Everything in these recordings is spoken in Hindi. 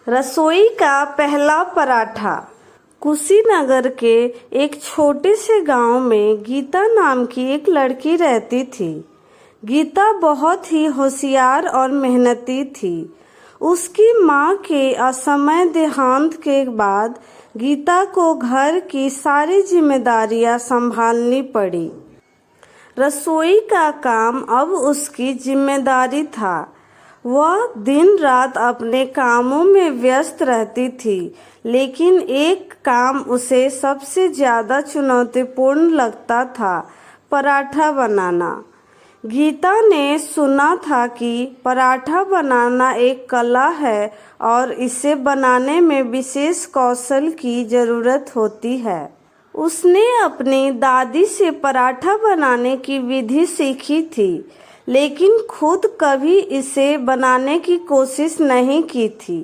रसोई का पहला पराठा। कुशीनगर के एक छोटे से गांव में गीता नाम की एक लड़की रहती थी। गीता बहुत ही होशियार और मेहनती थी। उसकी माँ के असमय देहांत के बाद गीता को घर की सारी जिम्मेदारियां संभालनी पड़ी। रसोई का काम अब उसकी जिम्मेदारी था। वह दिन रात अपने कामों में व्यस्त रहती थी, लेकिन एक काम उसे सबसे ज्यादा चुनौतीपूर्ण लगता था, पराठा बनाना। गीता ने सुना था कि पराठा बनाना एक कला है और इसे बनाने में विशेष कौशल की जरूरत होती है। उसने अपनी दादी से पराठा बनाने की विधि सीखी थी, लेकिन खुद कभी इसे बनाने की कोशिश नहीं की थी।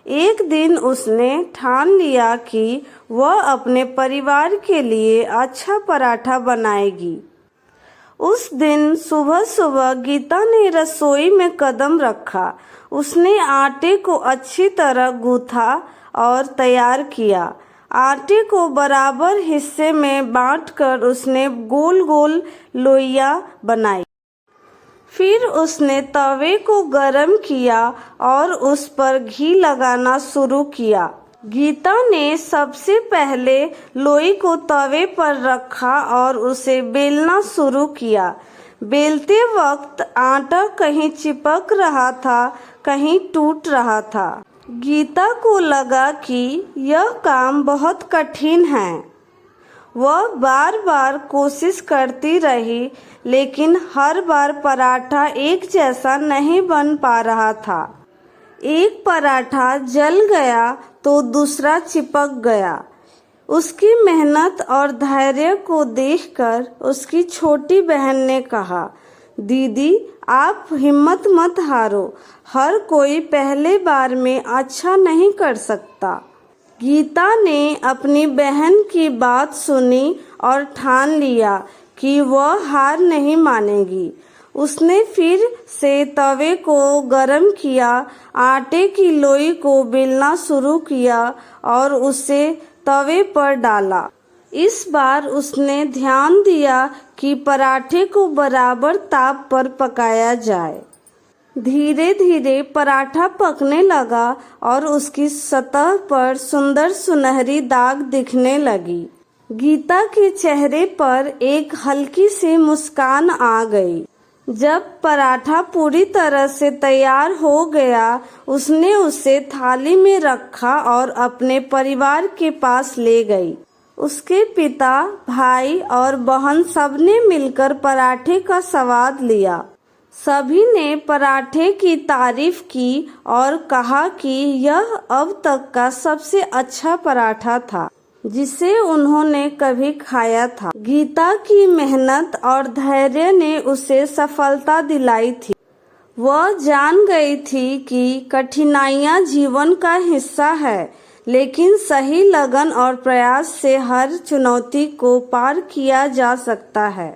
एक दिन उसने ठान लिया कि वह अपने परिवार के लिए अच्छा पराठा बनाएगी। उस दिन सुबह सुबह गीता ने रसोई में कदम रखा। उसने आटे को अच्छी तरह गूंथा और तैयार किया। आटे को बराबर हिस्से में बांटकर उसने गोल गोल लोइयां बनाई। फिर उसने तवे को गरम किया और उस पर घी लगाना शुरू किया। गीता ने सबसे पहले लोई को तवे पर रखा और उसे बेलना शुरू किया। बेलते वक्त आटा कहीं चिपक रहा था, कहीं टूट रहा था। गीता को लगा कि यह काम बहुत कठिन है। वह बार बार कोशिश करती रही, लेकिन हर बार पराठा एक जैसा नहीं बन पा रहा था। एक पराठा जल गया तो दूसरा चिपक गया। उसकी मेहनत और धैर्य को देखकर उसकी छोटी बहन ने कहा, दीदी, आप हिम्मत मत हारो। हर कोई पहले बार में अच्छा नहीं कर सकता। गीता ने अपनी बहन की बात सुनी और ठान लिया कि वह हार नहीं मानेगी। उसने फिर से तवे को गरम किया, आटे की लोई को बेलना शुरू किया और उसे तवे पर डाला। इस बार उसने ध्यान दिया कि पराठे को बराबर ताप पर पकाया जाए। धीरे धीरे पराठा पकने लगा और उसकी सतह पर सुंदर सुनहरी दाग दिखने लगी। गीता के चेहरे पर एक हल्की सी मुस्कान आ गई। जब पराठा पूरी तरह से तैयार हो गया, उसने उसे थाली में रखा और अपने परिवार के पास ले गई। उसके पिता, भाई और बहन सबने मिलकर पराठे का स्वाद लिया। सभी ने पराठे की तारीफ की और कहा कि यह अब तक का सबसे अच्छा पराठा था जिसे उन्होंने कभी खाया था। गीता की मेहनत और धैर्य ने उसे सफलता दिलाई थी। वह जान गई थी कि कठिनाइयां जीवन का हिस्सा है, लेकिन सही लगन और प्रयास से हर चुनौती को पार किया जा सकता है।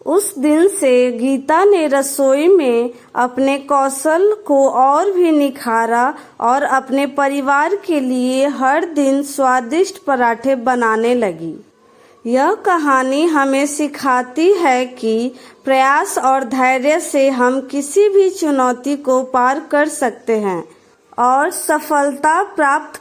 उस दिन से गीता ने रसोई में अपने कौशल को और भी निखारा और अपने परिवार के लिए हर दिन स्वादिष्ट पराठे बनाने लगी। यह कहानी हमें सिखाती है कि प्रयास और धैर्य से हम किसी भी चुनौती को पार कर सकते हैं और सफलता प्राप्त